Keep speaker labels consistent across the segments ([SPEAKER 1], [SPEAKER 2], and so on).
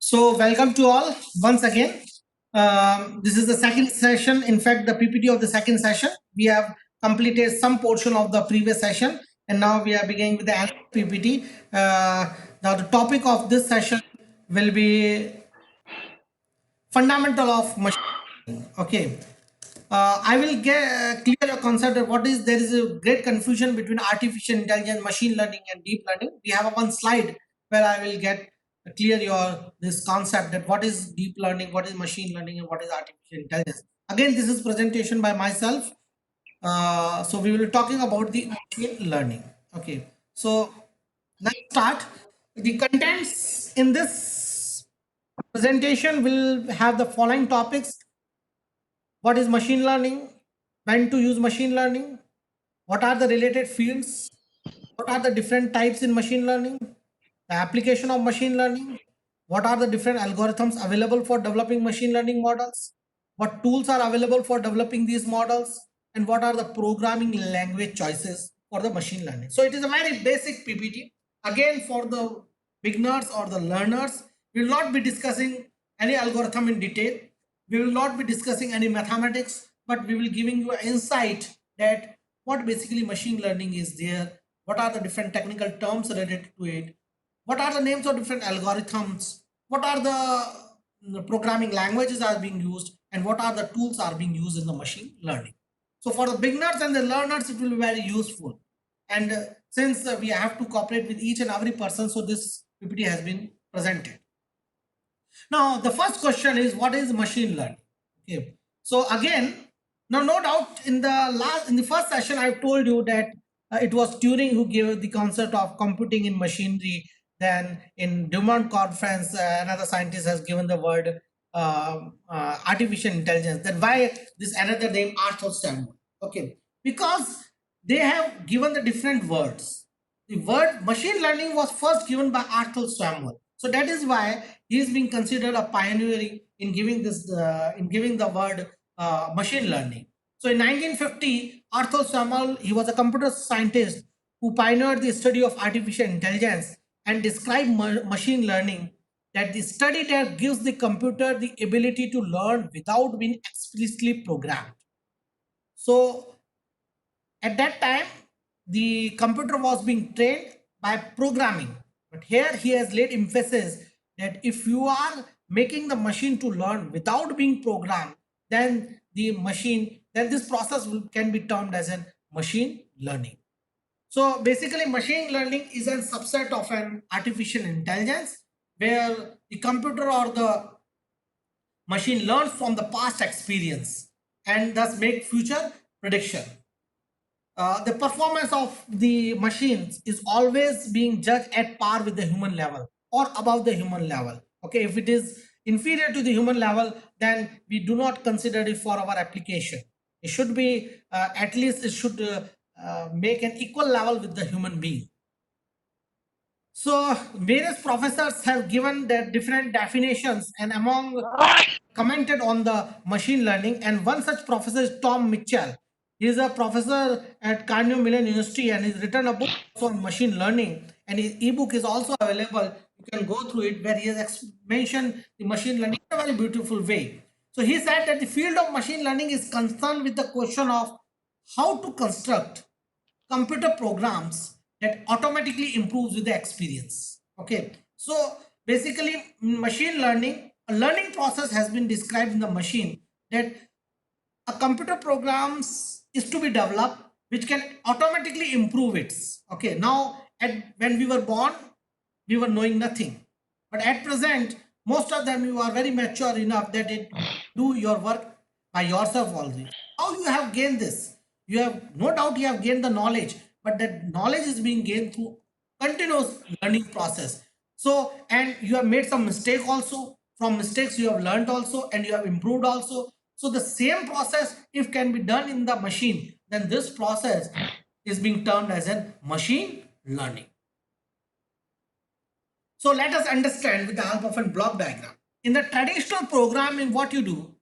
[SPEAKER 1] So, welcome to all once again. This is the second session. In fact, the PPT of the second session. We have completed some portion of the previous session, and now we are beginning with the another PPT. Now, the topic of this session will be fundamental of machine learning. Okay. I will get clear your concept of what is there is a great confusion between artificial intelligence, machine learning, and deep learning. We have a one slide where I will get clear your this concept that what is deep learning, what is machine learning, and what is artificial intelligence. Again, this is presentation by myself. So we will be talking about the machine learning. Okay. So let's start. The contents in this presentation will have the following topics: what is machine learning, when to use machine learning, what are the related fields, what are the different types in machine learning, the application of machine learning, what are the different algorithms available for developing machine learning models, what tools are available for developing these models, and what are the programming language choices for the machine learning. So it is a very basic PPT. Again, for the beginners or the learners, we will not be discussing any algorithm in detail. We will not be discussing any mathematics, but we will giving you an insight that what basically machine learning is there, what are the different technical terms related to it, what are the names of different algorithms, what are the programming languages are being used, and what are the tools are being used in the machine learning. So for the beginners and the learners, it will be very useful. And since we have to cooperate with each and every person, so this PPT has been presented. Now, the first question is, what is machine learning? Okay. So again, now no doubt in the first session, I've told you that it was Turing who gave the concept of computing in machinery. Then in Dumont conference, another scientist has given the word artificial intelligence. Then why this another name Arthur Samuel? Okay, because they have given the different words. The word machine learning was first given by Arthur Samuel. So that is why he is being considered a pioneer in giving this in giving the word machine learning. So in 1950, Arthur Samuel, he was a computer scientist who pioneered the study of artificial intelligence and described machine learning, that the study that gives the computer the ability to learn without being explicitly programmed. So at that time, the computer was being trained by programming. But here he has laid emphasis that if you are making the machine to learn without being programmed, then this process can be termed as a machine learning. So basically, machine learning is a subset of an artificial intelligence where the computer or the machine learns from the past experience and thus make future prediction. The performance of the machines is always being judged at par with the human level or above the human level. Okay, if it is inferior to the human level, then we do not consider it for our application. It should be at least it should make an equal level with the human being. So various professors have given their different definitions and among commented on the machine learning, and one such professor is Tom Mitchell. He is a professor at Carnegie Mellon University and he's written a book on machine learning, and his ebook is also available. You can go through it where he has mentioned the machine learning in a very beautiful way. So he said that the field of machine learning is concerned with the question of how to construct computer programs that automatically improves with the experience. Okay, so basically machine learning, a learning process has been described in the machine that a computer programs is to be developed which can automatically improve it. Okay, now when we were born, we were knowing nothing, but at present most of them you are very mature enough that it do your work by yourself already. How you have gained this? You have no doubt you have gained the knowledge, but that knowledge is being gained through continuous learning process. So, and you have made some mistake also. From mistakes you have learned also, and you have improved also. So the same process, if can be done in the machine, then this process is being termed as a machine learning. So let us understand with the help of a block diagram. In the traditional programming, what you do,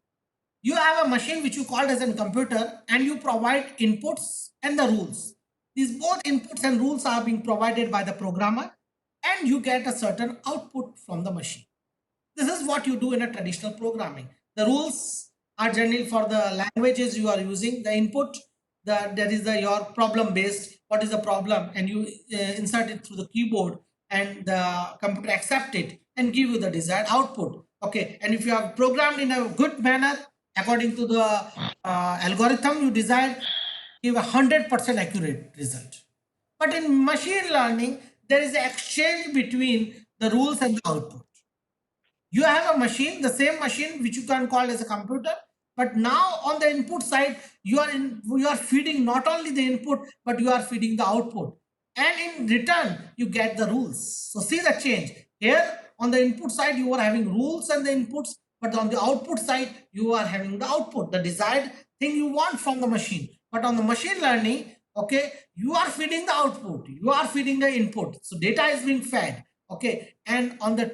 [SPEAKER 1] you have a machine which you called as a computer, and you provide inputs and the rules. These both inputs and rules are being provided by the programmer, and you get a certain output from the machine. This is what you do in a traditional programming. The rules are generally for the languages you are using. The input, that is the your problem based. What is the problem, and you insert it through the keyboard, and the computer accept it and give you the desired output. Okay, and if you have programmed in a good manner according to the algorithm you desired, give 100% accurate result. But in machine learning, there is an exchange between the rules and the output. You have a machine, the same machine which you can call as a computer, but now on the input side you are feeding not only the input but you are feeding the output, and in return you get the rules. So see the change here. On the input side you are having rules and the inputs, but on the output side you are having the output, the desired thing you want from the machine. But on the machine learning, okay, you are feeding the output, you are feeding the input, so data is being fed. Okay, and on the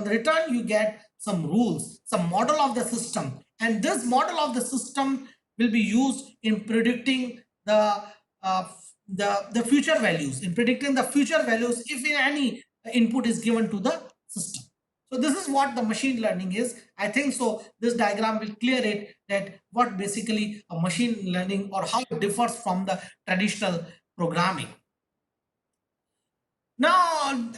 [SPEAKER 1] return you get some rules, some model of the system, and this model of the system will be used in predicting uh, the future values, in predicting the future values if any input is given to the system. So this is what the machine learning is. I think so this diagram will clear it, that what basically a machine learning or how it differs from the traditional programming. Now,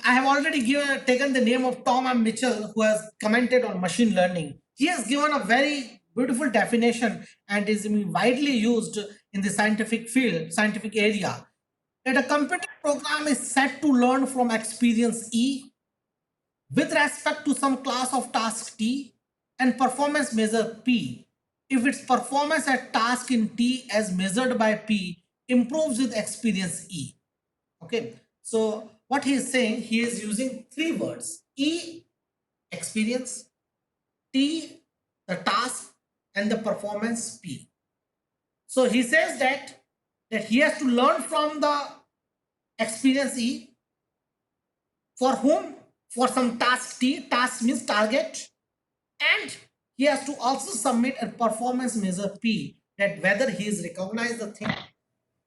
[SPEAKER 1] I have already taken the name of Tom M. Mitchell, who has commented on machine learning. He has given a very beautiful definition and is widely used in the scientific field, scientific area, that a computer program is set to learn from experience E with respect to some class of task T and performance measure P. If its performance at task in T as measured by P improves with experience E. Okay, so what he is saying, he is using three words: E, experience; T, the task; and the performance, P. So he says that he has to learn from the experience E. For whom? For some task T. Task means target, and he has to also submit a performance measure P, that whether he is recognized the thing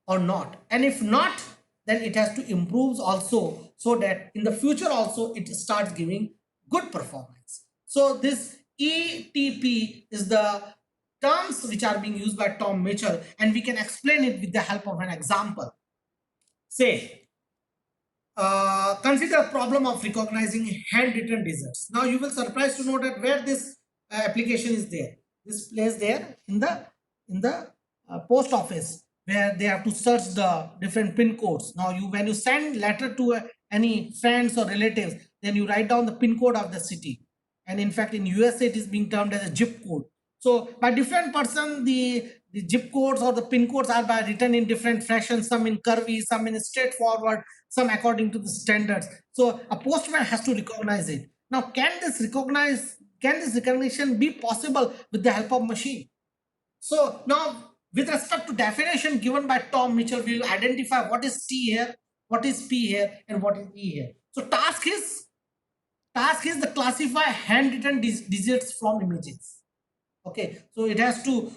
[SPEAKER 1] or not, and if not, then it has to improve also, so that in the future also it starts giving good performance. So this ETP is the terms which are being used by Tom Mitchell, and we can explain it with the help of an example. Say, consider a problem of recognizing handwritten digits. Now you will surprised to know that where this application is there. This place there in the post office, where they have to search the different pin codes. Now you, when you send letter to any friends or relatives, then you write down the pin code of the city, and in fact in USA it is being termed as a zip code. So by different person, the zip codes or the pin codes are by written in different fashion, some in curvy, some in straightforward, some according to the standards. So a postman has to recognize it. Now can this recognition be possible with the help of machine? So now, with respect to definition given by Tom Mitchell, we will identify what is T here, what is P here, and what is E here. So task is the classify handwritten digits from images. Okay, so it has to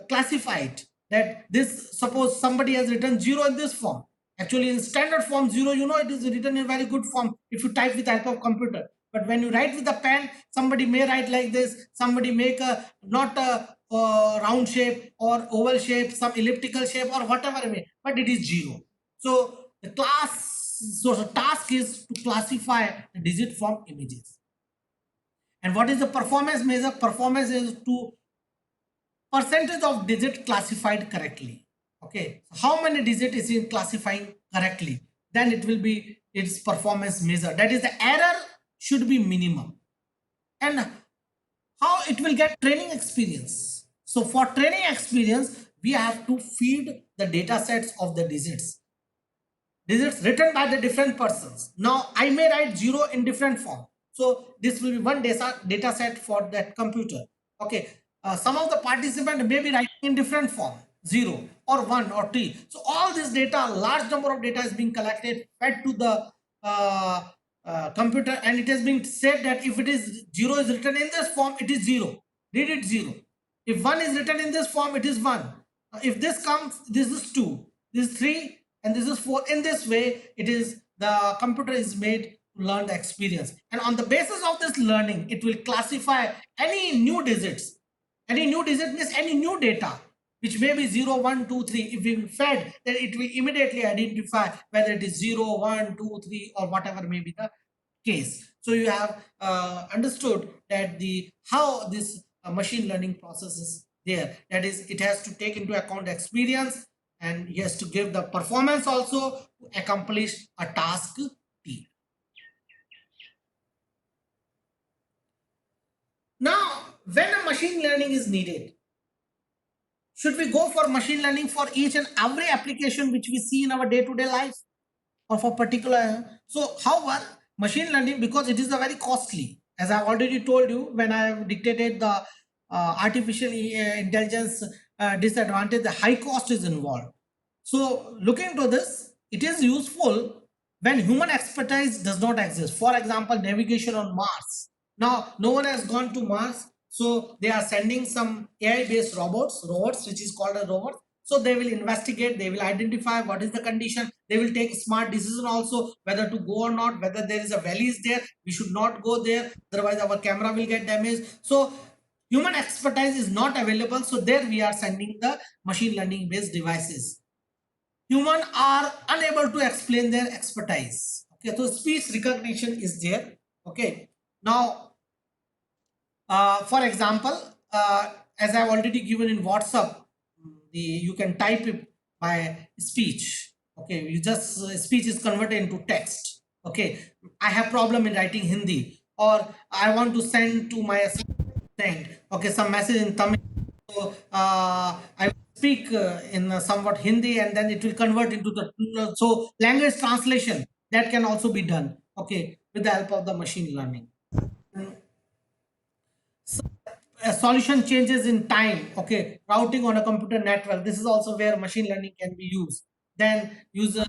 [SPEAKER 1] classify it, that this, suppose somebody has written 0 in this form. Actually in standard form 0, you know, it is written in very good form if you type with the help of computer. But when you write with the pen, somebody may write like this, somebody make a not a round shape or oval shape, some elliptical shape or whatever it may, but it is 0. So the task is to classify the digit from images. And what is the performance measure? Performance is to percentage of digit classified correctly. Okay, how many digit is in classifying correctly, then it will be its performance measure. That is, the error should be minimum. And how it will get training experience? So for training experience, we have to feed the data sets of the digits written by the different persons. Now I may write 0 in different form, so this will be one data set for that computer. Okay, some of the participants may be writing in different form, 0 or 1 or 3. So all this data, large number of data is being collected, fed to the computer, and it has been said that if it is 0 is written in this form, it is 0. Read it 0. If 1 is written in this form, it is 1. If this comes, this is 2, this is 3, and this is 4. In this way, it is, the computer is made learn the experience. And on the basis of this learning, it will classify any new digits. Any new digit means any new data, which may be 0, 1, 2, 3. If we fed, then it will immediately identify whether it is 0, 1, 2, 3, or whatever may be the case. So you have understood that the how this machine learning process is there. That is, it has to take into account experience, and he has to give the performance also to accomplish a task T. Now, when a machine learning is needed, should we go for machine learning for each and every application which we see in our day-to-day life, or for particular? So however, machine learning, because it is a very costly, as I've already told you when I have dictated the artificial intelligence disadvantage, the high cost is involved. So looking to this, it is useful when human expertise does not exist. For example, navigation on Mars. Now, no one has gone to Mars, so they are sending some AI-based robots, which is called a robot. So they will investigate, they will identify what is the condition, they will take smart decision also whether to go or not, whether there is a valley is there, we should not go there, otherwise our camera will get damaged. So human expertise is not available, so there we are sending the machine learning based devices. Human are unable to explain their expertise. Okay, so speech recognition is there. Okay, now for example, as I've already given in WhatsApp, you can type it by speech. Okay, you just speech is converted into text. Okay, I have problem in writing Hindi, or I want to send to my assistant, okay, some message in Tamil. So I speak in somewhat Hindi, and then it will convert into the so language translation that can also be done. Okay, with the help of the machine learning. So, solution changes in time. Okay, routing on a computer network, this is also where machine learning can be used. Then user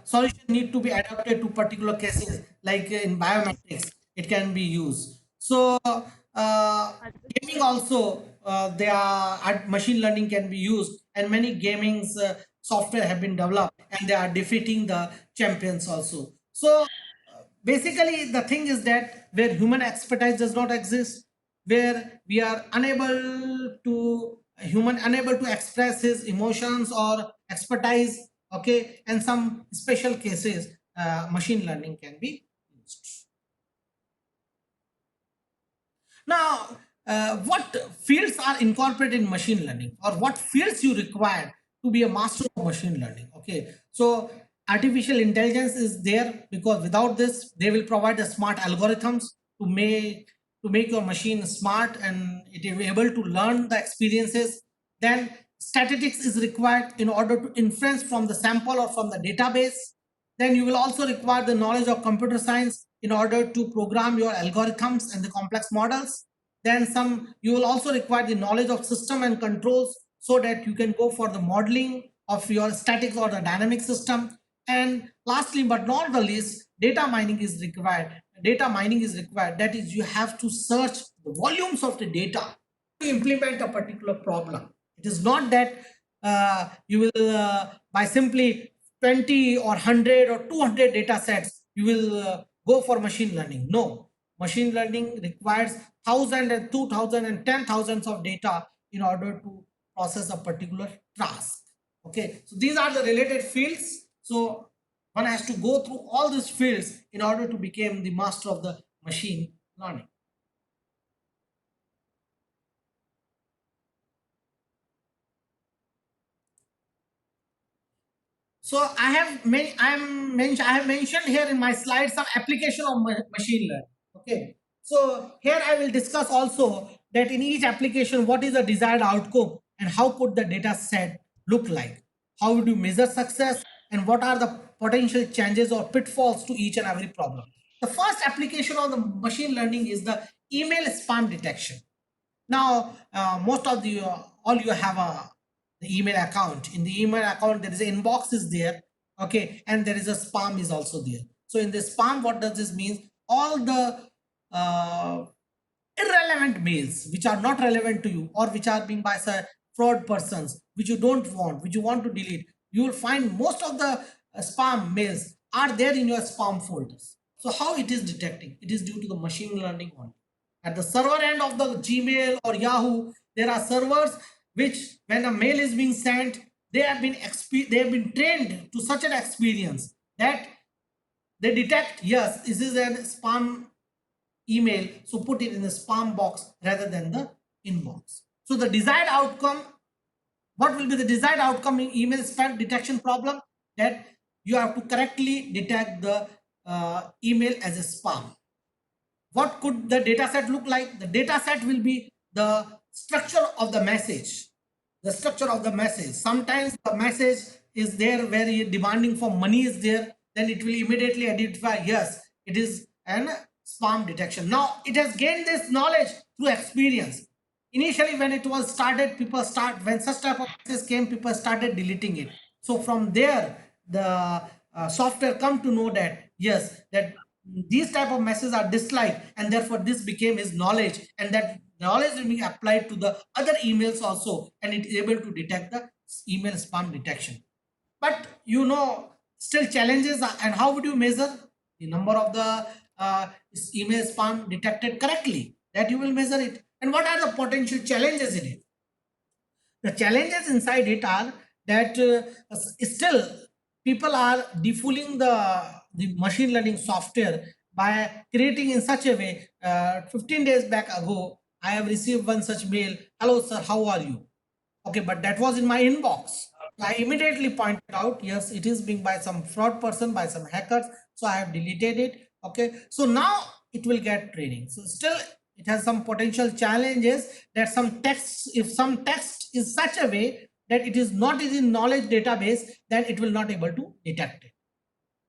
[SPEAKER 1] solution need to be adapted to particular cases, like in biometrics it can be used. So gaming also, they are machine learning can be used, and many gamings software have been developed, and they are defeating the champions also. So basically the thing is that where human expertise does not exist, where we are unable to human unable to express his emotions or expertise, okay, and some special cases machine learning can be used. Now, what fields are incorporated in machine learning, or what fields you require to be a master of machine learning? Okay, so artificial intelligence is there, because without this, they will provide the smart algorithms to make your machine smart, and it will be able to learn the experiences. Then statistics is required in order to inference from the sample or from the database. Then you will also require the knowledge of computer science in order to program your algorithms and the complex models. Then you will also require the knowledge of system and controls, so that you can go for the modeling of your static or the dynamic system. And lastly but not the least, data mining is required. Data mining is required, that is, you have to search the volumes of the data to implement a particular problem. It is not that you will by simply 20 or 100 or 200 data sets you will go for machine learning. No, machine learning requires 1,000 and 2,000 and 10,000s of data in order to process a particular task. Okay, so these are the related fields. So one has to go through all these fields in order to become the master of the machine learning. So I have mentioned here in my slide some application of machine learning. Okay. So here I will discuss also that in each application, what is the desired outcome and how could the data set look like? How would you measure success, and what are the potential changes or pitfalls to each and every problem? The first application of the machine learning is the email spam detection. Now, most of the all you have the email account. In the email account, there is an inbox is there, okay, and there is a spam is also there. So in the spam, what does this mean? All the uh, irrelevant mails which are not relevant to you, or which are being by say fraud persons, which you don't want, which you want to delete, you will find most of the spam mails are there in your spam folders. So how it is detecting? It is due to the machine learning only. At the server end of the Gmail or Yahoo, there are servers which, when a mail is being sent, they have been trained to such an experience that they detect, yes, this is a spam email, so put it in the spam box rather than the inbox. So the desired outcome, what will be the desired outcome in email spam detection problem? That you have to correctly detect the email as a spam. What could the data set look like? The data set will be the structure of the message. The structure of the message. Sometimes the message is there very demanding for money is there, then it will immediately identify, yes, it is an spam detection. Now it has gained this knowledge through experience. Initially, when it was started, when such type of message came, people started deleting it. So from there, the software come to know that, yes, that these type of messages are disliked, and therefore this became his knowledge, and that knowledge will be applied to the other emails also, and it is able to detect the email spam detection. But still challenges and how would you measure the number of the email spam detected correctly? That you will measure it. And what are the potential challenges in it? The challenges inside it are that still people are defooling the machine learning software by creating in such a way. 15 days back ago, I have received one such mail. Hello, sir, how are you? Okay, but that was in my inbox. I immediately pointed out, yes, it is being by some fraud person, by some hackers. So I have deleted it. Okay, so now it will get training. So still it has some potential challenges that some text, if some text is such a way that it is not in knowledge database, then it will not able to detect it.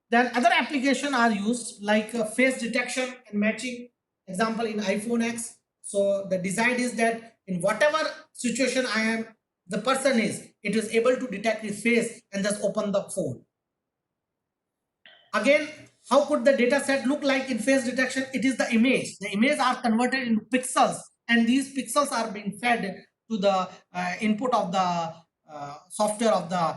[SPEAKER 1] Then other application are used like face detection and matching. Example in iPhone X. So the design is that in whatever situation I am, the person is, it is able to detect his face and just open the phone. Again, how could the data set look like in face detection? It is the image. The images are converted into pixels, and these pixels are being fed to the input of the software of the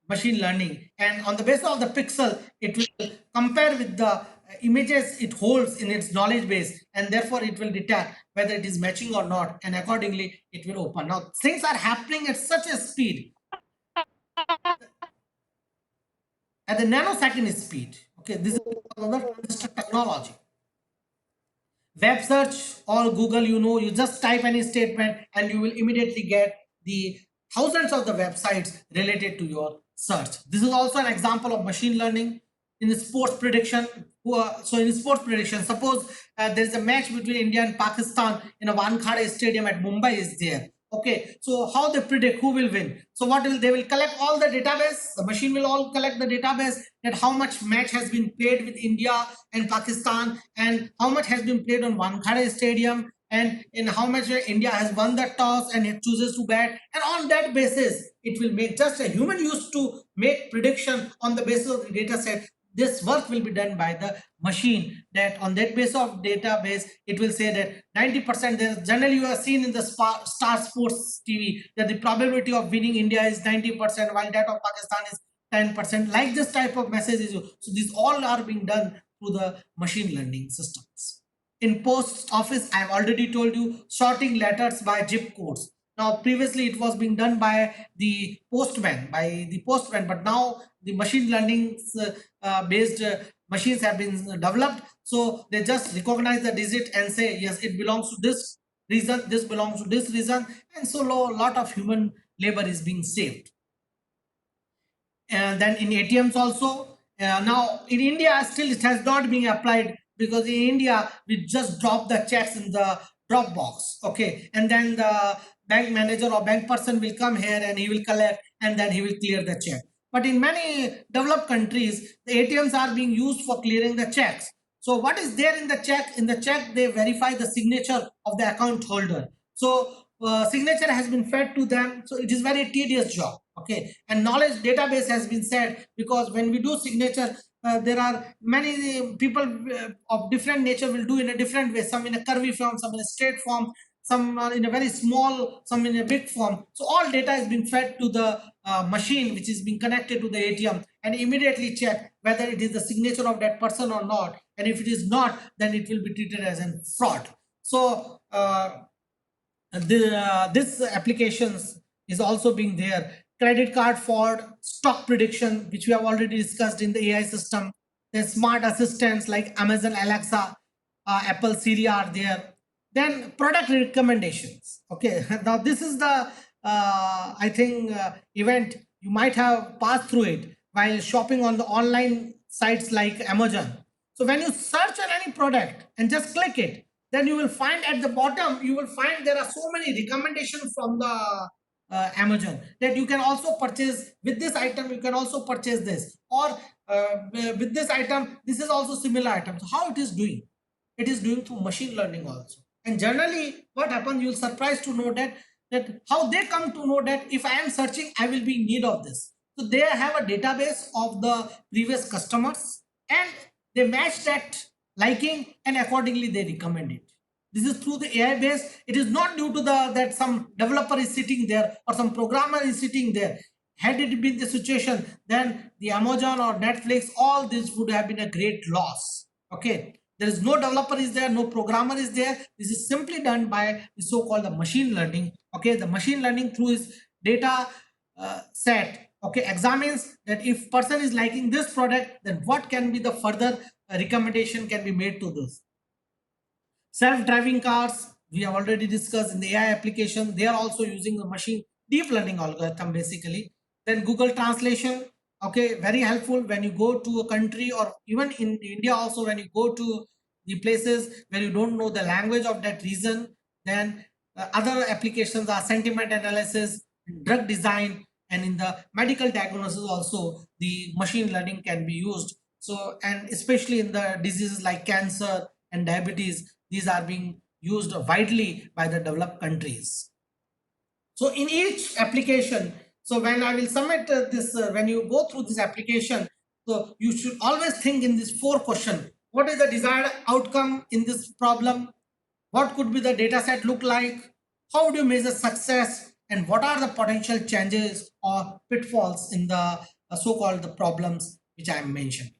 [SPEAKER 1] machine learning, and on the basis of the pixel it will compare with the images it holds in its knowledge base, and therefore it will detect whether it is matching or not, and accordingly it will open. Now things are happening at such a speed, at the nanosecond speed. Okay, this is another transistor technology. Web search or Google, you just type any statement and you will immediately get the thousands of the websites related to your search. This is also an example of machine learning. In sports prediction, so in sports prediction, suppose there is a match between India and Pakistan in a Wankhede stadium at Mumbai is there. Okay, so how they predict who will win? So what will they will collect all the database, the machine will all collect the database, that how much match has been played with India and Pakistan, and how much has been played on Wankhede stadium, and in how much India has won the toss and it chooses to bat, and on that basis it will make, just a human used to make prediction on the basis of the data set. This work will be done by the machine, that on that base of database it will say that 90%, generally you have seen in the Star Sports TV that the probability of winning India is 90%, while that of Pakistan is 10%. Like this type of messages, so these all are being done through the machine learning systems. In post office, I have already told you, sorting letters by zip codes. Now previously it was being done by the postman, but now the machine learning based machines have been developed, so they just recognize the digit and say, yes, it belongs to this region, this belongs to this region, and so a lot of human labor is being saved. And then in ATMs also, now in India still it has not been applied, because in India we just drop the checks in the drop box. Okay, and then the bank manager or bank person will come here and he will collect and then he will clear the check. But in many developed countries, the ATMs are being used for clearing the checks. So what is there in the check? In the check, they verify the signature of the account holder. So signature has been fed to them. So it is very tedious job. Okay, and knowledge database has been said, because when we do signature, there are many people of different nature will do in a different way. Some in a curvy form, some in a straight form, some are in a very small, some in a big form. So all data is being fed to the machine which is being connected to the ATM, and immediately check whether it is the signature of that person or not. And if it is not, then it will be treated as a fraud. So this applications is also being there. Credit card fraud, stock prediction, which we have already discussed in the AI system. There's smart assistants like Amazon Alexa, Apple Siri are there. Then product recommendations. Okay, now this is the I think event you might have passed through it while shopping on the online sites like Amazon. So when you search on any product and just click it, then you will find at the bottom, you will find there are so many recommendations from the Amazon, that you can also purchase with this item, you can also purchase this, or with this item, this is also similar item. So how it is doing? It is doing through machine learning also. And generally what happens, you'll surprised to know that how they come to know that if I am searching, I will be in need of this. So they have a database of the previous customers, and they match that liking, and accordingly they recommend it. This is through the AI base. It is not due to the that some developer is sitting there or some programmer is sitting there. Had it been the situation, then the Amazon or Netflix, all this would have been a great loss. Okay, there is no developer is there, no programmer is there. This is simply done by the so-called the machine learning. Okay, the machine learning through its data set, okay, examines that if person is liking this product, then what can be the further recommendation can be made to this. Self-driving cars, we have already discussed in the AI application. They are also using the machine deep learning algorithm basically. Then Google Translation, okay, very helpful when you go to a country, or even in India also, when you go to the places where you don't know the language of that region. Then other applications are sentiment analysis, drug design, and in the medical diagnosis also the machine learning can be used. So, and especially in the diseases like cancer and diabetes, these are being used widely by the developed countries. So in each application, so when I will submit this, when you go through this application, so you should always think in this 4 question. What is the desired outcome in this problem? What could be the data set look like? How do you measure success? And what are the potential changes or pitfalls in the so-called the problems which I mentioned?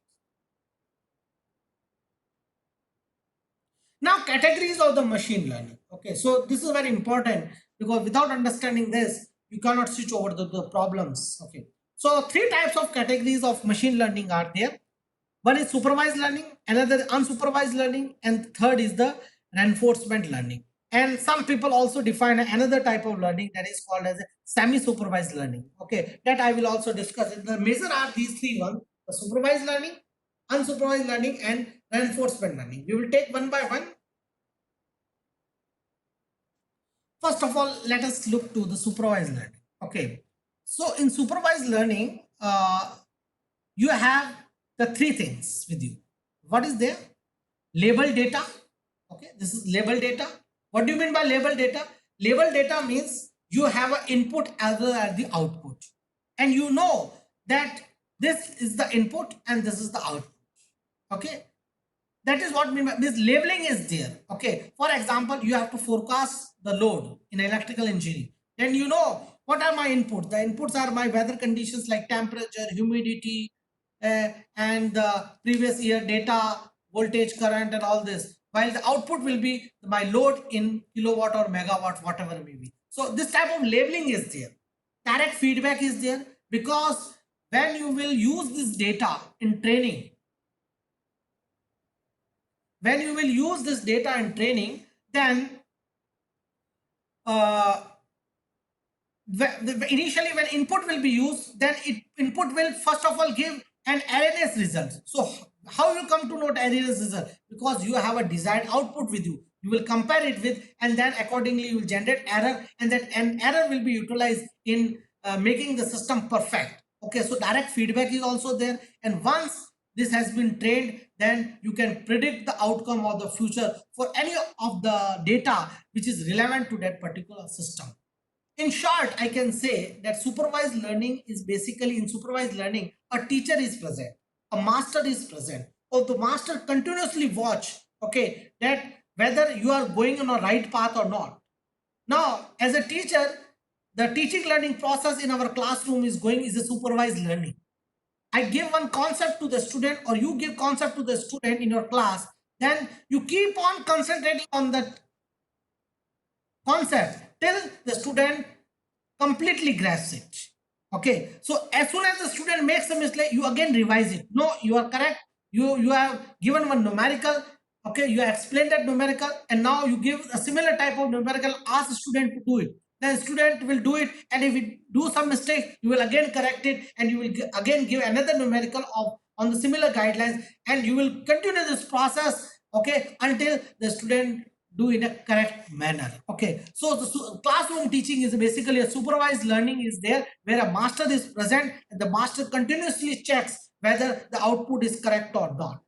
[SPEAKER 1] Now, categories of the machine learning. Okay, so this is very important, because without understanding this, you cannot switch over the problems. Okay, so 3 types of categories of machine learning are there. One is supervised learning, another unsupervised learning, and third is the reinforcement learning. And some people also define another type of learning that is called as a semi-supervised learning. Okay, that I will also discuss. The major are these 3 ones: the supervised learning, unsupervised learning, and reinforcement learning. We will take one by one. First of all, let us look to the supervised learning. Okay, so in supervised learning, you have the 3 things with you. What is there? Label data. Okay, this is label data. What do you mean by label data? Label data means you have an input as well as the output, and you know that this is the input and this is the output. Okay, that is what mean by this labeling is there. Okay, for example, you have to forecast the load in electrical engineering. Then you know what are my inputs. The inputs are my weather conditions like temperature, humidity, and the previous year data, voltage, current, and all this. While the output will be my load in kilowatt or megawatt, whatever it may be. So this type of labeling is there. Direct feedback is there, because when you will use this data in training, when you will use this data in training, then initially when input will be used, then input will first of all give an erroneous result. So how you come to note erroneous result? Because you have a desired output with you. You will compare it with, and then accordingly you will generate error, and that an error will be utilized in making the system perfect. Okay, so direct feedback is also there, and once this has been trained, then you can predict the outcome of the future for any of the data which is relevant to that particular system. In short, I can say that supervised learning is basically, in supervised learning, a teacher is present, a master is present, or the master continuously watch, okay, that whether you are going on a right path or not. Now, as a teacher, the teaching learning process in our classroom is a supervised learning. I give one concept to the student, or you give concept to the student in your class, then you keep on concentrating on that concept till the student completely grasps it. Okay, so as soon as the student makes a mistake, you again revise it. No, you are correct. You have given one numerical. Okay, you have explained that numerical, and now you give a similar type of numerical. Ask the student to do it. The student will do it, and if it do some mistake, you will again correct it, and you will again give another numerical of on the similar guidelines, and you will continue this process. Okay, until the student do in a correct manner. Okay, so the classroom teaching is basically a supervised learning is there, where a master is present and the master continuously checks whether the output is correct or not.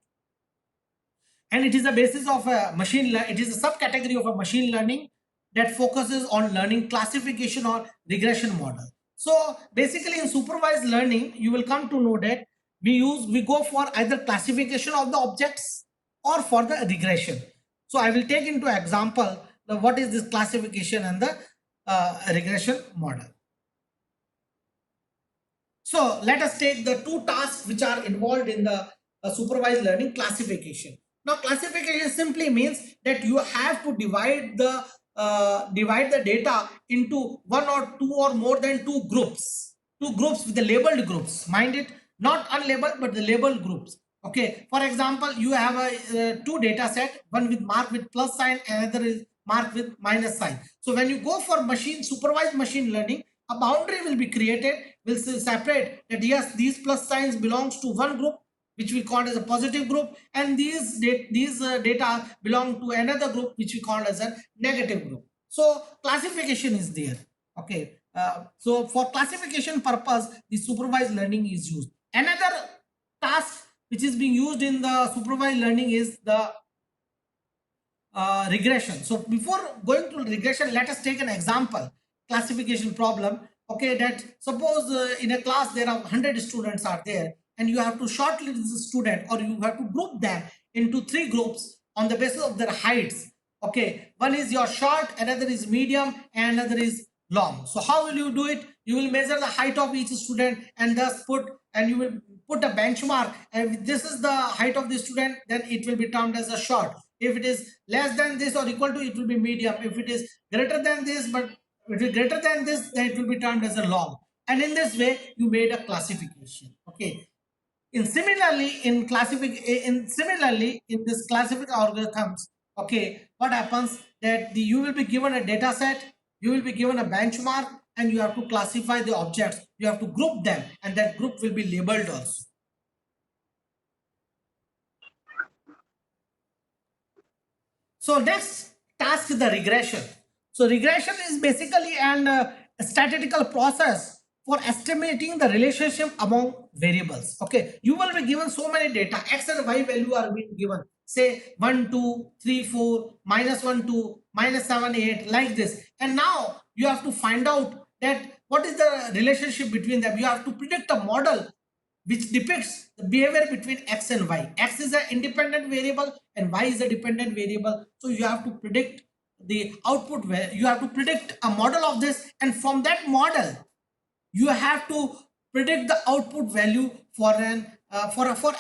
[SPEAKER 1] And it is a basis of a machine learning. It is a subcategory of a machine learning that focuses on learning classification or regression model. So basically in supervised learning, you will come to know that we go for either classification of the objects or for the regression. So I will take into example what is this classification and the regression model. So let us take the two tasks which are involved in the supervised learning classification. Now classification simply means that you have to divide the data into one or two or more than two groups with the labeled groups. Mind it, not unlabeled but the labeled groups. Okay, for example, you have a two data set, one with mark with plus sign, another is marked with minus sign. So when you go for supervised machine learning, a boundary will be created, will separate that yes, these plus signs belongs to one group which we call as a positive group, and these data belong to another group which we call as a negative group. So classification is there. Okay, so for classification purpose, the supervised learning is used. Another task which is being used in the supervised learning is the regression. So before going to regression, let us take an example classification problem. Okay, that suppose in a class there are 100 students are there, and you have to shortlist the student, or you have to group them into three groups on the basis of their heights. Okay, one is your short, another is medium, and another is long. So how will you do it? You will measure the height of each student and thus you will put a benchmark, and if this is the height of the student, then it will be termed as a short. If it is less than this or equal to, it will be medium. If it is greater than this, but if it is greater than this, then it will be termed as a long. And in this way, you made a classification. Okay. Similarly in this classification algorithms, okay, what happens that you will be given a data set, you will be given a benchmark, and you have to classify the objects. You have to group them, and that group will be labeled also. So next task is the regression. So regression is basically a statistical process for estimating the relationship among variables. Okay, you will be given so many data, x and y value are being given. Say 1, 2, 3, 4, -1, 2, -7, 8, like this. And now you have to find out that what is the relationship between them. You have to predict a model which depicts the behavior between x and y. X is an independent variable and y is a dependent variable. So you have to predict the output, where you have to predict a model of this, and from that model you have to predict the output value for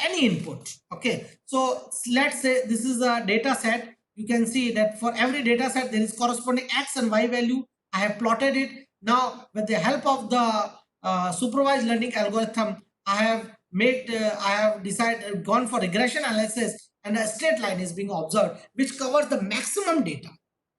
[SPEAKER 1] any input. Okay, so let's say this is a data set. You can see that for every data set there is corresponding x and y value. I have plotted it. Now with the help of the supervised learning algorithm, I have decided gone for regression analysis, and a straight line is being observed which covers the maximum data.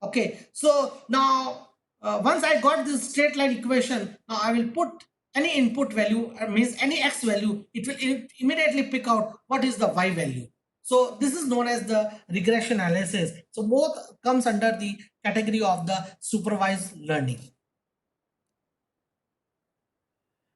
[SPEAKER 1] Okay, so now once I got this straight line equation, now I will put any input value, means any x value, it will immediately pick out what is the y value. So this is known as the regression analysis. So both comes under the category of the supervised learning.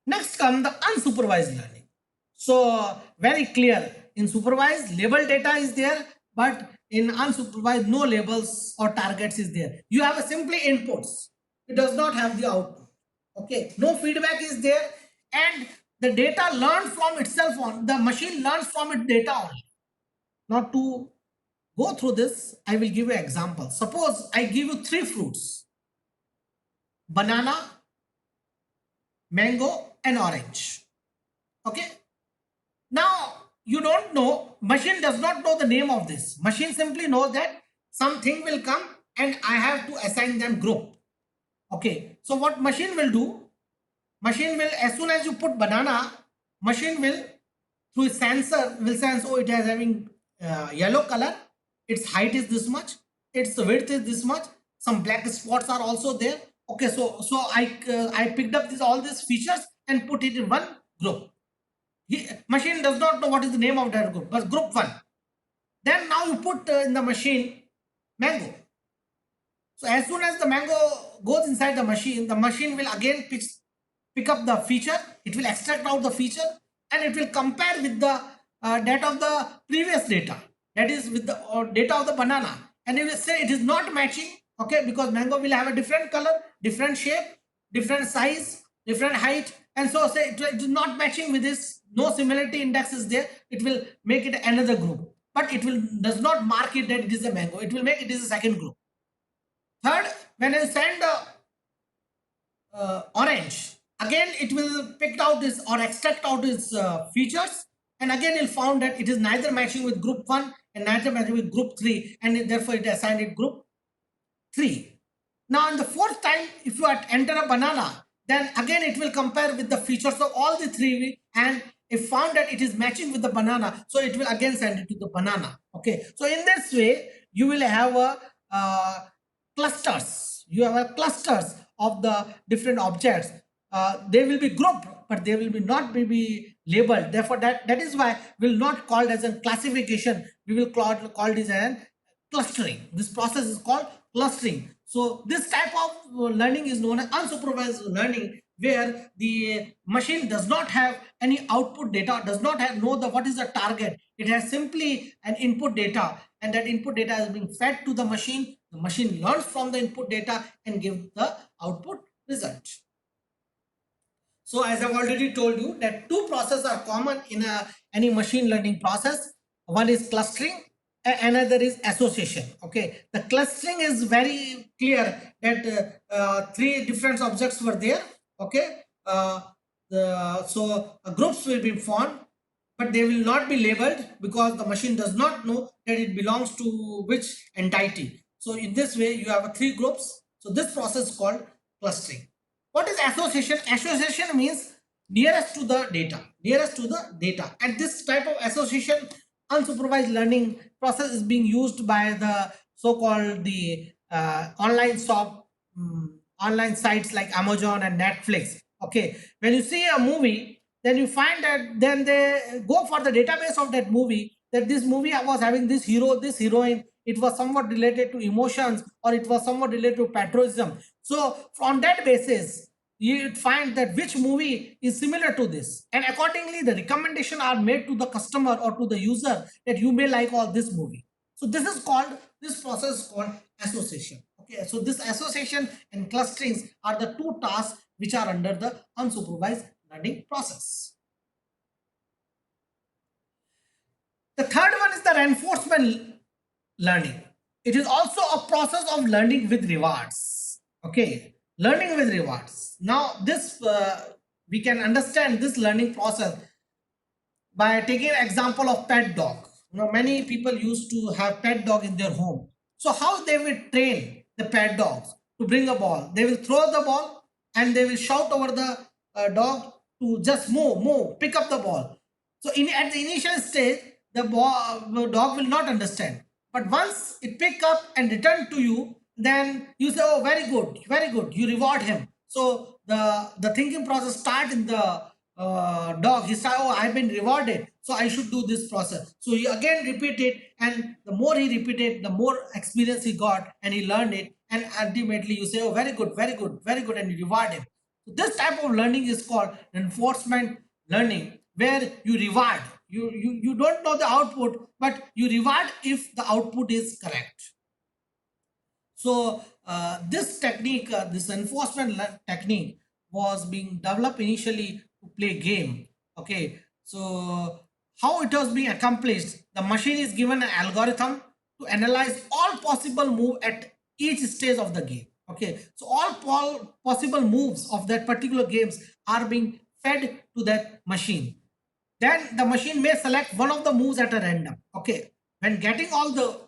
[SPEAKER 1] Next comes the unsupervised learning. So very clear, in supervised label data is there, but in unsupervised no labels or targets is there. You have a simply inputs. It does not have the output. Okay, no feedback is there, and the data learns from itself on the machine learns from its data only. Now to go through this, I will give you an example. Suppose I give you three fruits. banana, mango, and orange. Okay. Now you don't know, machine does not know the name of this. Machine simply knows that something will come and I have to assign them group. Okay. So what machine will do? Machine will, as soon as you put banana, machine will, through its sensor, will sense, oh, it is having yellow color, its height is this much, its width is this much, some black spots are also there. Okay, so I picked up all these features and put it in one group. Machine does not know what is the name of that group, but group one. Then now you put in the machine mango. So as soon as the mango goes inside the machine will again pick up the feature, it will extract out the feature and it will compare with the data of the previous data, that is with the data of the banana, and it will say it is not matching. Okay, because mango will have a different color, different shape, different size, different height, and so say it is not matching with this, no similarity index is there, it will make it another group, but it will does not mark it that it is a mango, it will make it is a second group. Third, when I send orange, again it will pick out this or extract out its features, and again it found that it is neither matching with group 1 and neither matching with group 3, and therefore it assigned it group 3. Now in the fourth time, if you enter a banana, then again it will compare with the features of all the three, and if found that it is matching with the banana, so it will again send it to the banana. Okay, so in this way you will have a clusters. You have a clusters of the different objects. They will be grouped, but they will be not be labeled. Therefore, that is why will not called as a classification. We will call this as clustering. This process is called clustering. So this type of learning is known as unsupervised learning, where the machine does not have any output data, does not know what is the target. It has simply an input data, and that input data is being fed to the machine. The machine learns from the input data and gives the output result. So as I've already told you that two processes are common in any machine learning process. One is clustering, another is association. Okay, the clustering is very clear that three different objects were there. Okay, so groups will be formed, but they will not be labeled because the machine does not know that it belongs to which entity. So in this way you have three groups. So this process is called clustering. What is association? Association means nearest to the data, nearest to the data. And this type of association unsupervised learning process is being used by the so-called the online sites like Amazon and Netflix. Okay, when you see a movie, then you find that then they go for the database of that movie, that this movie was having this hero, this heroine, it was somewhat related to emotions or it was somewhat related to patriotism. So on that basis you find that which movie is similar to this, and accordingly the recommendation are made to the customer or to the user that you may like all this movie. So this process is called association. Okay, so this association and clusterings are the two tasks which are under the unsupervised learning process. The third one is the reinforcement learning. It is also a process of learning with rewards. Okay, learning with rewards. Now this we can understand this learning process by taking an example of pet dog. Many people used to have pet dog in their home. So how they will train the pet dogs to bring a ball? They will throw the ball and they will shout over the dog to just move, pick up the ball. So at the initial stage, the dog will not understand. But once it pick up and return to you, then you say, oh, very good, very good. You reward him. So the thinking process start in the dog. He said, oh, I've been rewarded, so I should do this process. So he again repeat it, and the more he repeated, the more experience he got, and he learned it. And ultimately, you say, oh, very good, very good, very good, and you reward him. So this type of learning is called reinforcement learning, where you reward. You don't know the output, but you reward if the output is correct. So this technique, this enforcement technique was being developed initially to play game. Okay, so how it was being accomplished? The machine is given an algorithm to analyze all possible move at each stage of the game. Okay, so all possible moves of that particular games are being fed to that machine. Then the machine may select one of the moves at a random. Okay, when getting all the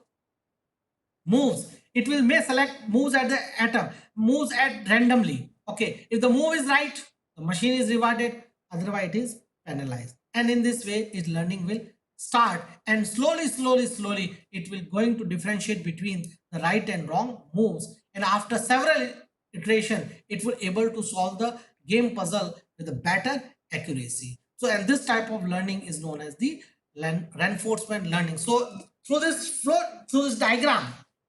[SPEAKER 1] moves, it will may select moves at the atom moves at randomly. Okay, if the move is right, the machine is rewarded, otherwise it is penalized. And in this way its learning will start, and slowly it will going to differentiate between the right and wrong moves, and after several iteration it will able to solve the game puzzle with a better accuracy. So, and this type of learning is known as the reinforcement learning. So through this diagram,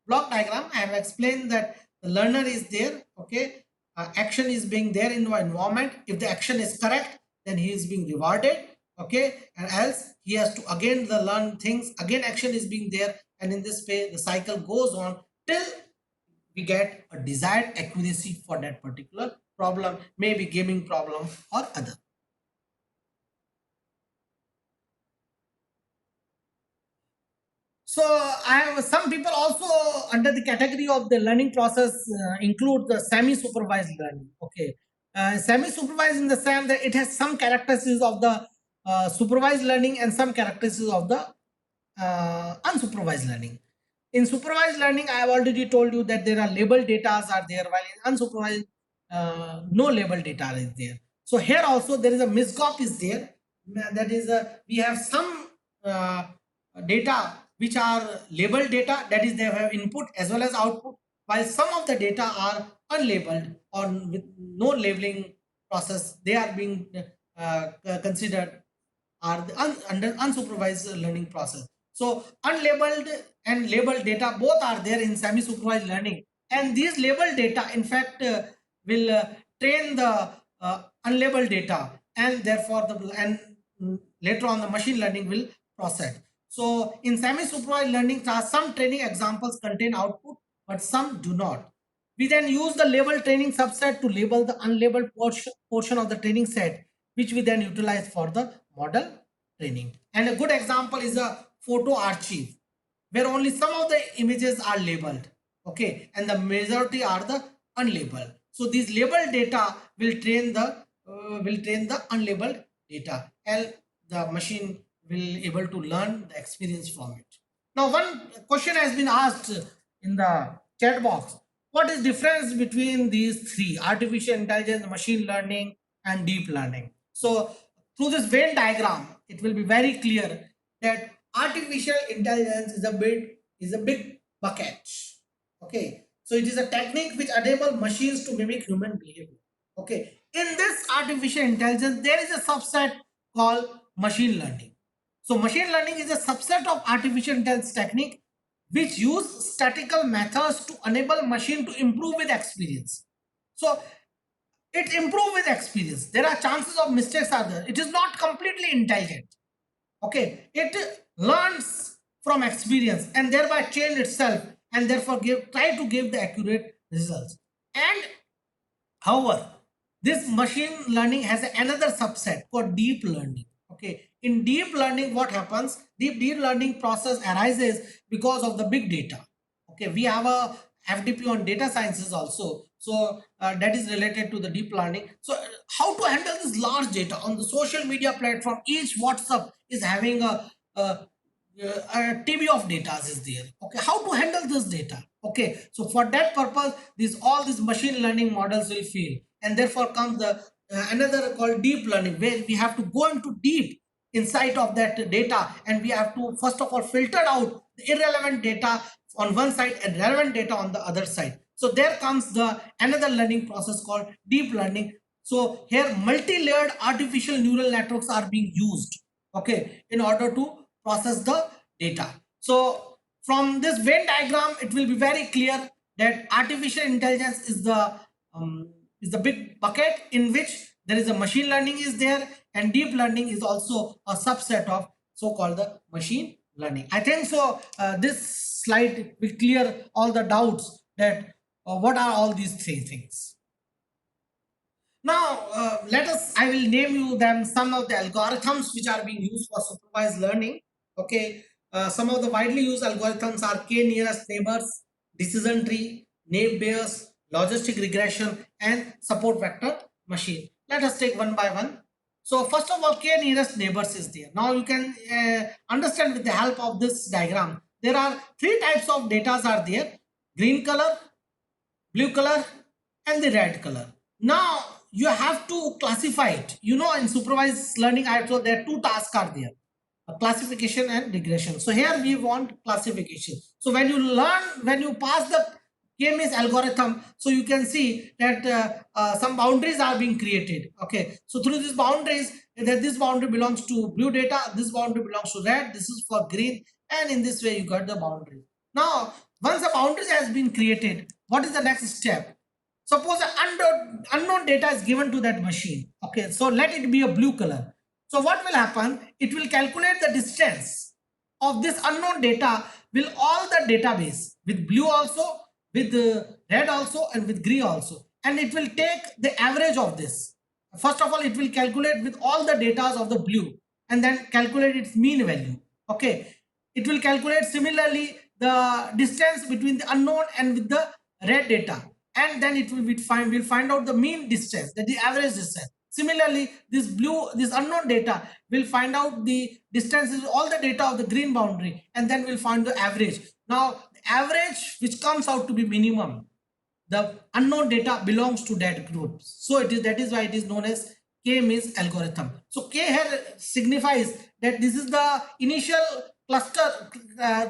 [SPEAKER 1] block diagram, I have explained that the learner is there. Okay, action is being there in the environment. If the action is correct, then he is being rewarded. Okay, and else he has to again the learn things, again action is being there, and in this way the cycle goes on till we get a desired accuracy for that particular problem, maybe gaming problem or other. So I have some people also under the category of the learning process include the semi-supervised learning. Okay, semi-supervised in the sense that it has some characteristics of the supervised learning and some characteristics of the unsupervised learning. In supervised learning, I have already told you that there are labeled data are there, while in unsupervised, no labeled data is there. So here also there is a misgop is there. That is, we have some data which are labeled data, that is they have input as well as output, while some of the data are unlabeled or with no labeling process, they are being considered are the under unsupervised learning process. So unlabeled and labeled data both are there in semi-supervised learning, and these labeled data in fact will train the unlabeled data, and therefore the later on the machine learning will process. So in semi-supervised learning class, some training examples contain output, but some do not. We then use the label training subset to label the unlabeled portion of the training set, which we then utilize for the model training. And a good example is a photo archive, where only some of the images are labeled. Okay, and the majority are the unlabeled. So these labeled data will train the unlabeled data, and the machine will able to learn the experience from it. Now, one question has been asked in the chat box: what is difference between these three: artificial intelligence, machine learning, and deep learning? So through this Venn diagram, it will be very clear that artificial intelligence is a big bucket. Okay, so it is a technique which enable machines to mimic human behavior. Okay, in this artificial intelligence, there is a subset called machine learning. So machine learning is a subset of artificial intelligence technique which use statistical methods to enable machine to improve with experience. So it improve with experience. There are chances of mistakes are there. It is not completely intelligent. Okay, it learns from experience and thereby change itself, and therefore try to give the accurate results. And however, this machine learning has another subset called deep learning. Okay, in deep learning, what happens? Deep learning process arises because of the big data. Okay, we have a FDP on data sciences also. So that is related to the deep learning. So how to handle this large data on the social media platform? Each WhatsApp is having a TB of data is there. Okay, how to handle this data? Okay, so for that purpose, all these machine learning models will fail, and therefore comes the another called deep learning, where we have to go into deep inside of that data, and we have to first of all filter out the irrelevant data on one side and relevant data on the other side. So there comes the another learning process called deep learning. So here multi-layered artificial neural networks are being used, okay, in order to process the data. So from this Venn diagram, it will be very clear that artificial intelligence is the big bucket in which there is a machine learning is there, and deep learning is also a subset of so-called the machine learning. I think so. This slide will clear all the doubts that what are all these three things. Now, I will name you them some of the algorithms which are being used for supervised learning. Okay, some of the widely used algorithms are k nearest neighbors, decision tree, naive Bayes, logistic regression, and support vector machine. Let us take one by one. So first of all, k nearest neighbors is there. Now you can understand with the help of this diagram. There are three types of data are there: green color, blue color, and the red color. Now you have to classify it. You know, in supervised learning, I told there are two tasks are there: classification and regression. So here we want classification. So when you learn, when you pass the Kmeans algorithm, so you can see that some boundaries are being created. Okay, so through these boundaries, that this boundary belongs to blue data, this boundary belongs to red, this is for green, and in this way you got the boundary. Now once the boundaries has been created, what is the next step? Suppose unknown data is given to that machine. Okay, so let it be a blue color. So what will happen? It will calculate the distance of this unknown data with all the database, with blue also, with red also, and with green also. And it will take the average of this. First of all, it will calculate with all the data of the blue and then calculate its mean value. Okay. It will calculate similarly the distance between the unknown and with the red data, and then it will find out the mean distance, that the average distance. Similarly, this unknown data will find out the distances, all the data of the green boundary, and then we'll find the average. Now the average which comes out to be minimum, the unknown data belongs to that group. So that is why it is known as K-means algorithm. So K here signifies that this is the initial cluster,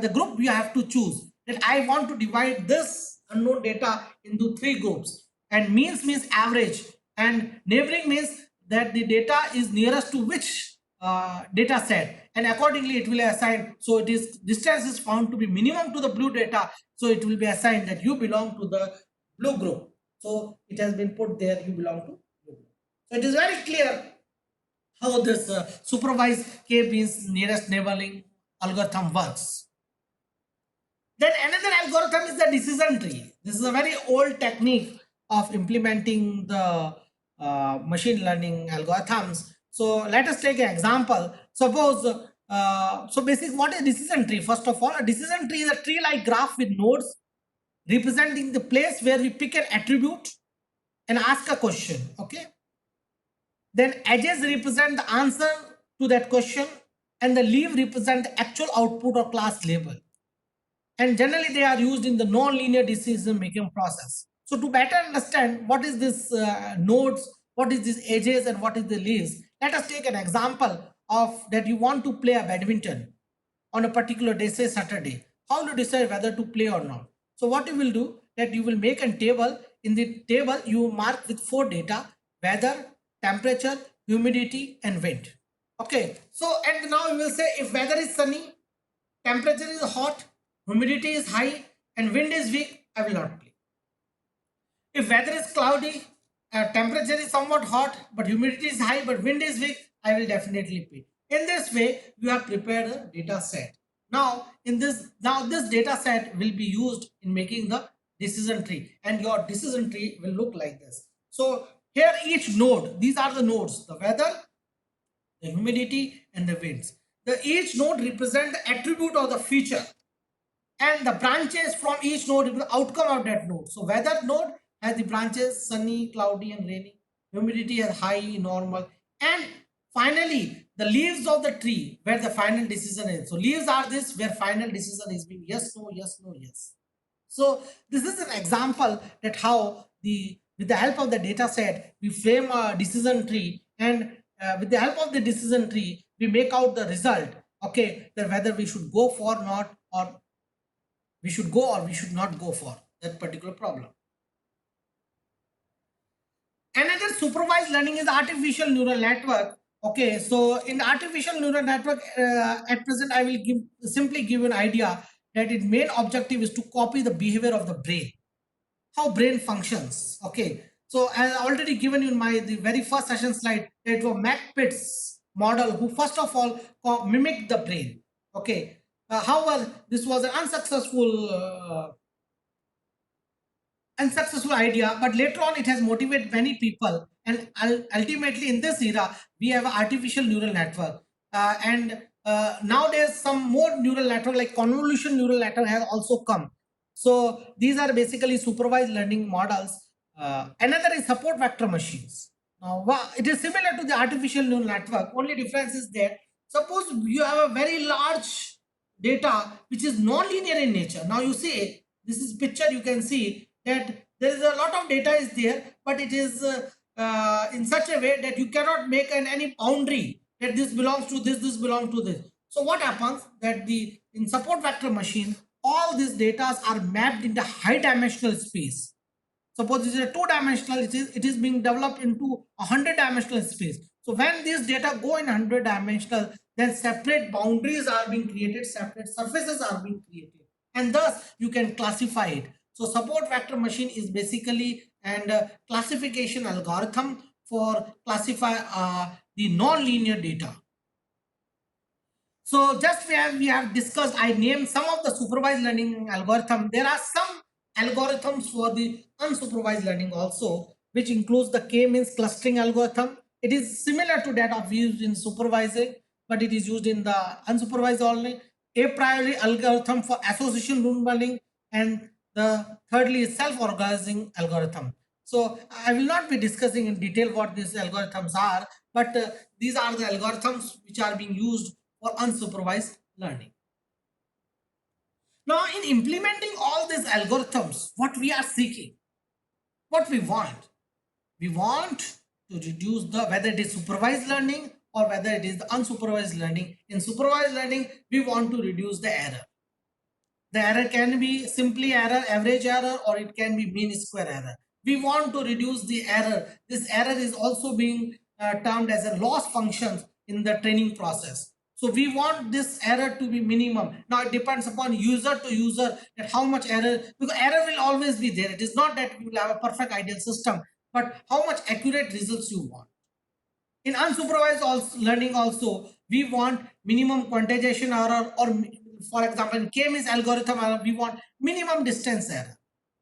[SPEAKER 1] the group you have to choose, that I want to divide this unknown data into three groups, and means average, and neighboring means that the data is nearest to which data set, and accordingly it will assign. So it is distance is found to be minimum to the blue data, so it will be assigned that you belong to the blue group. So it has been put there, you belong to blue group. So it is very clear how this supervised K-means nearest neighboring algorithm works. Then another algorithm is the decision tree. This is a very old technique of implementing the machine learning algorithms. So let us take an example. Suppose, so basic, what is decision tree? First of all, a decision tree is a tree-like graph with nodes representing the place where we pick an attribute and ask a question. Okay. Then edges represent the answer to that question, and the leaf represent the actual output or class label. And generally they are used in the non-linear decision making process. So to better understand what is this nodes, what is this edges, and what is the leaves, let us take an example of that you want to play a badminton on a particular day, say Saturday. How to decide whether to play or not? So what you will do, that you will make a table. In the table you mark with 4 data: weather, temperature, humidity, and wind. Okay, so and now you will say if weather is sunny, temperature is hot, humidity is high, and wind is weak, I will not play. If weather is cloudy, temperature is somewhat hot, but humidity is high, but wind is weak, I will definitely play. In this way, you have prepared a data set. Now, this data set will be used in making the decision tree, and your decision tree will look like this. So here each node, these are the nodes: the weather, the humidity, and the winds. Each node represent the attribute or the feature, and the branches from each node is the outcome of that node. So weather node has the branches sunny, cloudy, and rainy. Humidity has high, normal, and finally the leaves of the tree where the final decision is. So leaves are this where final decision is being yes, no, yes, no, yes. So this is an example that how with the help of the data set we frame a decision tree, and with the help of the decision tree we make out the result. Okay, that whether we should go for not, or we should go or we should not go for that particular problem. Another supervised learning is artificial neural network. Okay, so in artificial neural network, at present I will simply give you an idea that its main objective is to copy the behavior of the brain, how brain functions. Okay, so as I already given you in the very first session slide, it was McPitt's model who first of all mimicked the brain. Okay, however, this was an unsuccessful idea, but later on it has motivated many people, and ultimately in this era we have an artificial neural network, and nowadays some more neural network like convolution neural network has also come. So these are basically supervised learning models. Another is support vector machines. Now, it is similar to the artificial neural network. Only difference is that suppose you have a very large data which is non-linear in nature. Now you see this is picture. You can see that there is a lot of data is there, but it is in such a way that you cannot make any boundary that this belongs to this belongs to this. So what happens that the in support vector machine all these data are mapped into high dimensional space. Suppose this is a two-dimensional, it is being developed into a 100-dimensional space. So when these data go in 100-dimensional, then separate boundaries are being created, separate surfaces are being created, and thus you can classify it. So support vector machine is basically an classification algorithm for classify the non-linear data. So just we have discussed, I named some of the supervised learning algorithm. There are some algorithms for the unsupervised learning also, which includes the K-means clustering algorithm. It is similar to that of used in supervising, but it is used in the unsupervised learning. A priori algorithm for association rule learning, and the thirdly is self-organizing algorithm. So I will not be discussing in detail what these algorithms are, but these are the algorithms which are being used for unsupervised learning. Now, in implementing all these algorithms, what we are seeking, what we want to reduce the whether it is supervised learning or whether it is the unsupervised learning. In supervised learning, we want to reduce the error. The error can be simply error, average error, or it can be mean square error. We want to reduce the error. This error is also being termed as a loss function in the training process. So we want this error to be minimum. Now it depends upon user to user that how much error, because error will always be there. It is not that you will have a perfect ideal system, but how much accurate results you want. In unsupervised learning also, we want minimum quantization error, or for example, in Kmeans algorithm, we want minimum distance error.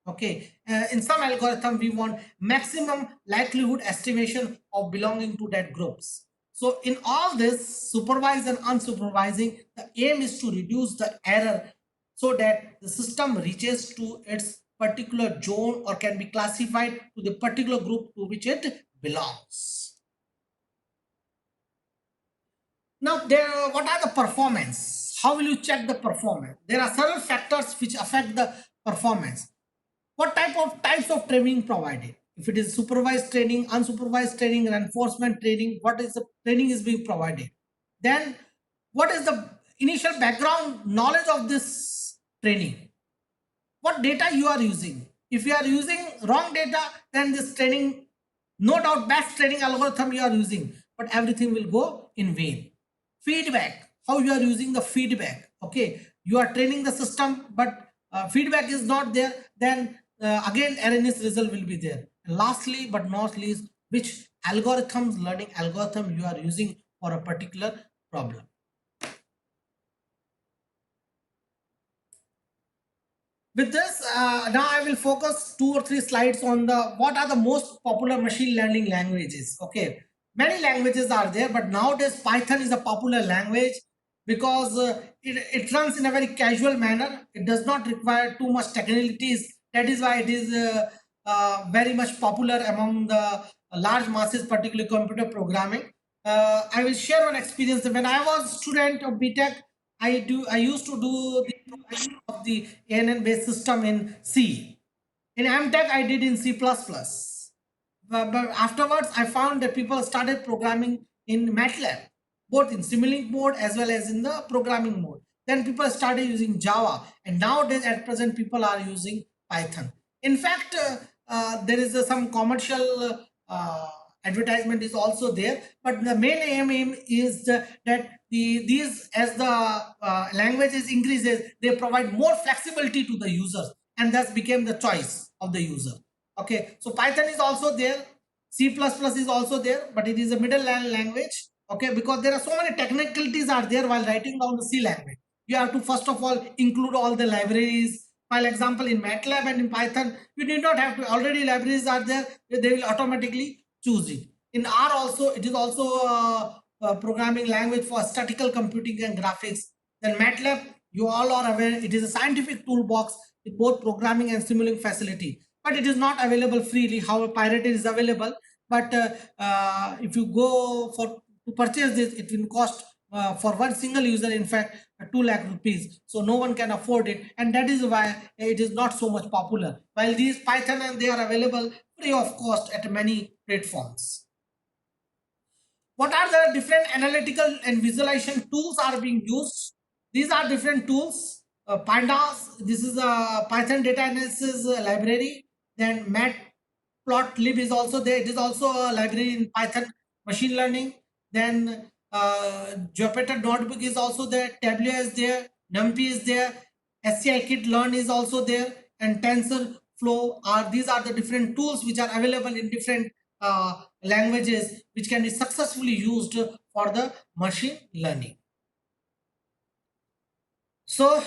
[SPEAKER 1] Okay, in some algorithm, we want maximum likelihood estimation of belonging to that groups. So in all this, supervised and unsupervising, the aim is to reduce the error so that the system reaches to its particular zone or can be classified to the particular group to which it belongs. Now, what are the performance? How will you check the performance? There are several factors which affect the performance. What types of training provided? If it is supervised training, unsupervised training, reinforcement training, what is the training is being provided? Then, what is the initial background knowledge of this training? What data you are using? If you are using wrong data, then this training, no doubt, best training algorithm you are using, but everything will go in vain. Feedback, how you are using the feedback. Okay, you are training the system, but feedback is not there, then again erroneous result will be there. And lastly but not least, which algorithms, learning algorithm you are using for a particular problem. With this, now I will focus 2 or 3 slides on the what are the most popular machine learning languages. Okay, many languages are there, but nowadays Python is a popular language because it runs in a very casual manner. It does not require too much technicalities. That is why it is very much popular among the large masses, particularly computer programming. I will share one experience. When I was student of BTech, I used to do the programming of the ANN based system in C. In MTech, I did in C++. But afterwards, I found that people started programming in MATLAB, both in Simulink mode as well as in the programming mode. Then people started using Java, and nowadays, at present, people are using Python. In fact, there is some commercial advertisement is also there, but the main aim is that these as the languages increases, they provide more flexibility to the users, and thus became the choice of the user. Okay, so Python is also there, C++ is also there, but it is a middle language. Okay, because there are so many technicalities are there while writing down the C language. You have to first of all include all the libraries. For example, in MATLAB and in Python, you need not have to, already libraries are there, they will automatically choose it. In R also, it is also a programming language for statistical computing and graphics. Then MATLAB, you all are aware, it is a scientific toolbox with both programming and simulating facility, but it is not available freely. However, pirated is available, but if you go for to purchase this, it will cost for one single user, in fact, 2 lakh rupees. So no one can afford it, and that is why it is not so much popular. While these Python, and they are available free of cost at many platforms. What are the different analytical and visualization tools are being used? These are different tools. Pandas, this is a Python data analysis library. Then matplotlib is also there. It is also a library in Python machine learning. Then Jupyter notebook is also there. Tableau is there. NumPy is there. Scikit learn is also there. And TensorFlow are, these are the different tools which are available in different languages, which can be successfully used for the machine learning. So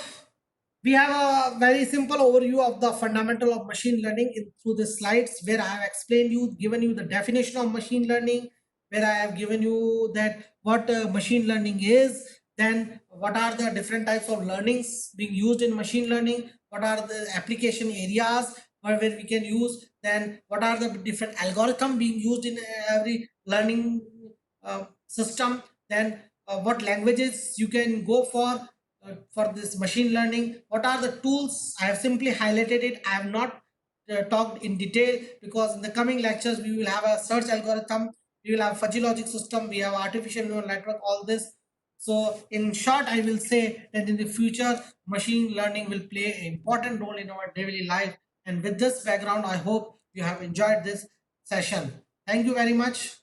[SPEAKER 1] we have a very simple overview of the fundamental of machine learning through the slides, where I have explained you, given you the definition of machine learning, where I have given you that what machine learning is, then what are the different types of learnings being used in machine learning, what are the application areas where we can use, then what are the different algorithm being used in every learning system, then what languages you can go for this machine learning, what are the tools. I have simply highlighted it. I have not talked in detail, because in the coming lectures we will have a search algorithm, we will have fuzzy logic system, we have artificial neural network, all this. So in short, I will say that in the future machine learning will play an important role in our daily life. And with this background, I hope you have enjoyed this session. Thank you very much.